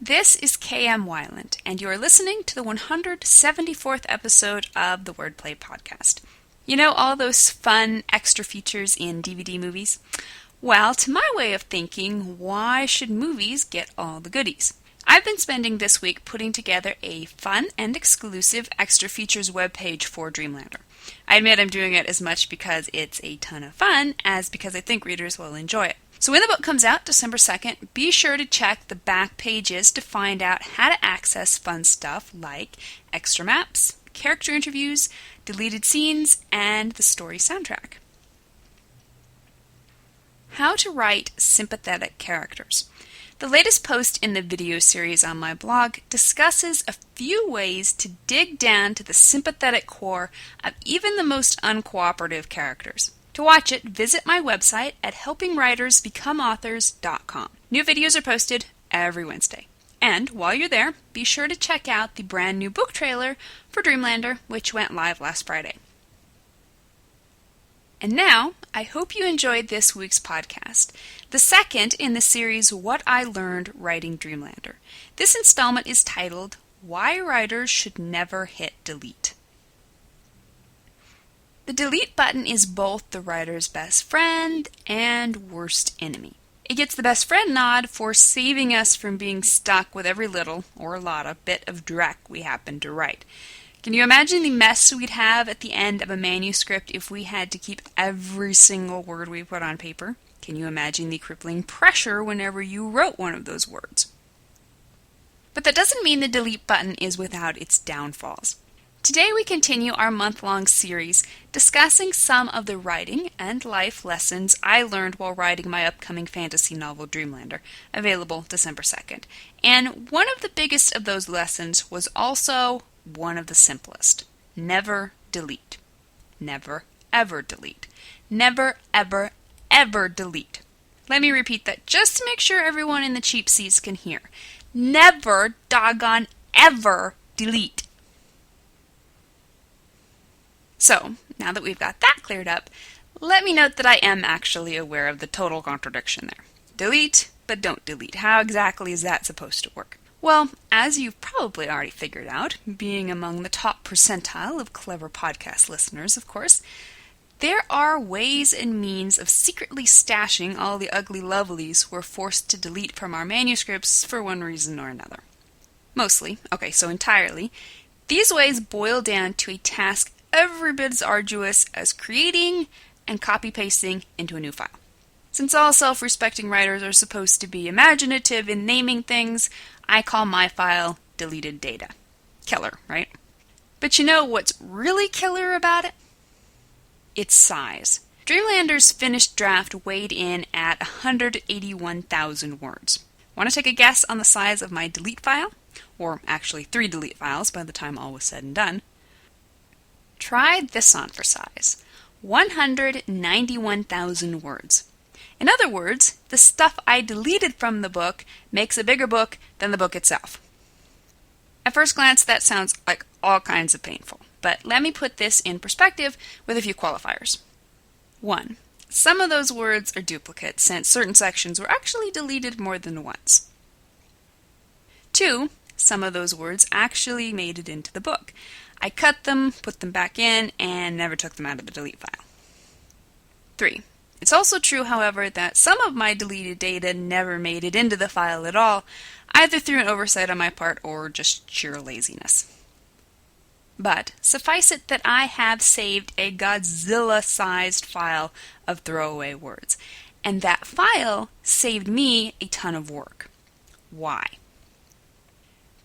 This is KM Weiland, and you are listening to the 174th episode of the Wordplay Podcast. You know all those fun extra features in DVD movies? Well, to my way of thinking, why should movies get all the goodies? I've been spending this week putting together a fun and exclusive extra features webpage for Dreamlander. I admit I'm doing it as much because it's a ton of fun as because I think readers will enjoy it. So when the book comes out, December 2nd, be sure to check the back pages to find out how to access fun stuff like extra maps, character interviews, deleted scenes, and the story soundtrack. How to write sympathetic characters. The latest post in the video series on my blog discusses a few ways to dig down to the sympathetic core of even the most uncooperative characters. To watch it, visit my website at helpingwritersbecomeauthors.com. New videos are posted every Wednesday. And while you're there, be sure to check out the brand new book trailer for Dreamlander, which went live last Friday. And now, I hope you enjoyed this week's podcast, the second in the series What I Learned Writing Dreamlander. This installment is titled, Why Writers Should Never Hit Delete. The delete button is both the writer's best friend and worst enemy. It gets the best friend nod for saving us from being stuck with every little, or a lot of, bit of dreck we happen to write. Can you imagine the mess we'd have at the end of a manuscript if we had to keep every single word we put on paper? Can you imagine the crippling pressure whenever you wrote one of those words? But that doesn't mean the delete button is without its downfalls. Today we continue our month-long series discussing some of the writing and life lessons I learned while writing my upcoming fantasy novel Dreamlander, available December 2nd. And one of the biggest of those lessons was also one of the simplest. Never delete. Never, ever delete. Never, ever, ever delete. Let me repeat that just to make sure everyone in the cheap seats can hear. Never, doggone, ever delete. So, now that we've got that cleared up, let me note that I am actually aware of the total contradiction there. Delete, but don't delete. How exactly is that supposed to work? Well, as you've probably already figured out, being among the top percentile of clever podcast listeners, of course, there are ways and means of secretly stashing all the ugly lovelies we're forced to delete from our manuscripts for one reason or another. Mostly, so entirely, these ways boil down to a task every bit as arduous as creating and copy-pasting into a new file. Since all self-respecting writers are supposed to be imaginative in naming things, I call my file deleted data. Killer, right? But you know what's really killer about it? Its size. Dreamlander's finished draft weighed in at 181,000 words. Want to take a guess on the size of my delete file? Or actually 3 delete files by the time all was said and done. Try this on for size. 191,000 words. In other words, the stuff I deleted from the book makes a bigger book than the book itself. At first glance, that sounds like all kinds of painful, but let me put this in perspective with a few qualifiers. 1. Some of those words are duplicates, since certain sections were actually deleted more than once. 2. Some of those words actually made it into the book. I cut them, put them back in, and never took them out of the delete file. 3. It's also true, however, that some of my deleted data never made it into the file at all, either through an oversight on my part or just sheer laziness. But suffice it that I have saved a Godzilla-sized file of throwaway words, and that file saved me a ton of work. Why?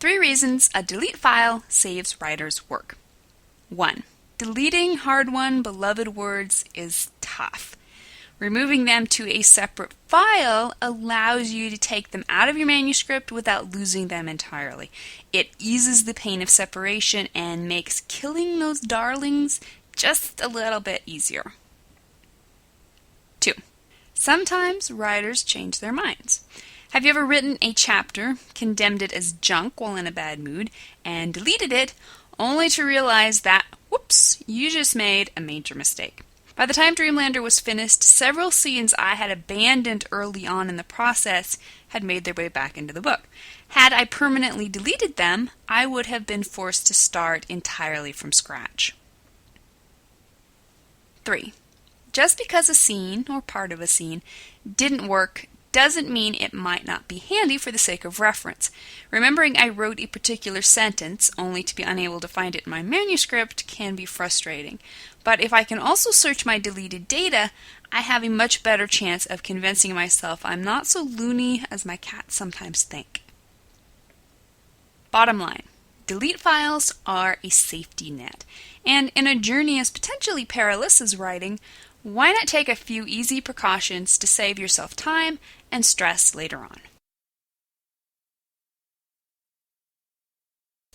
3 reasons a delete file saves writers' work. 1. Deleting hard-won, beloved words is tough. Removing them to a separate file allows you to take them out of your manuscript without losing them entirely. It eases the pain of separation and makes killing those darlings just a little bit easier. 2. Sometimes writers change their minds. Have you ever written a chapter, condemned it as junk while in a bad mood, and deleted it, only to realize that, whoops, you just made a major mistake? By the time Dreamlander was finished, several scenes I had abandoned early on in the process had made their way back into the book. Had I permanently deleted them, I would have been forced to start entirely from scratch. 3. Just because a scene, or part of a scene, didn't work doesn't mean it might not be handy for the sake of reference. Remembering I wrote a particular sentence only to be unable to find it in my manuscript can be frustrating. But if I can also search my deleted data, I have a much better chance of convincing myself I'm not so loony as my cats sometimes think. Bottom line, delete files are a safety net. And in a journey as potentially perilous as writing, why not take a few easy precautions to save yourself time and stress later on?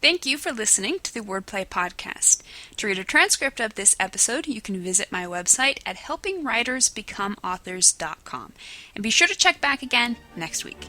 Thank you for listening to the Wordplay Podcast. To read a transcript of this episode, you can visit my website at helpingwritersbecomeauthors.com. And be sure to check back again next week.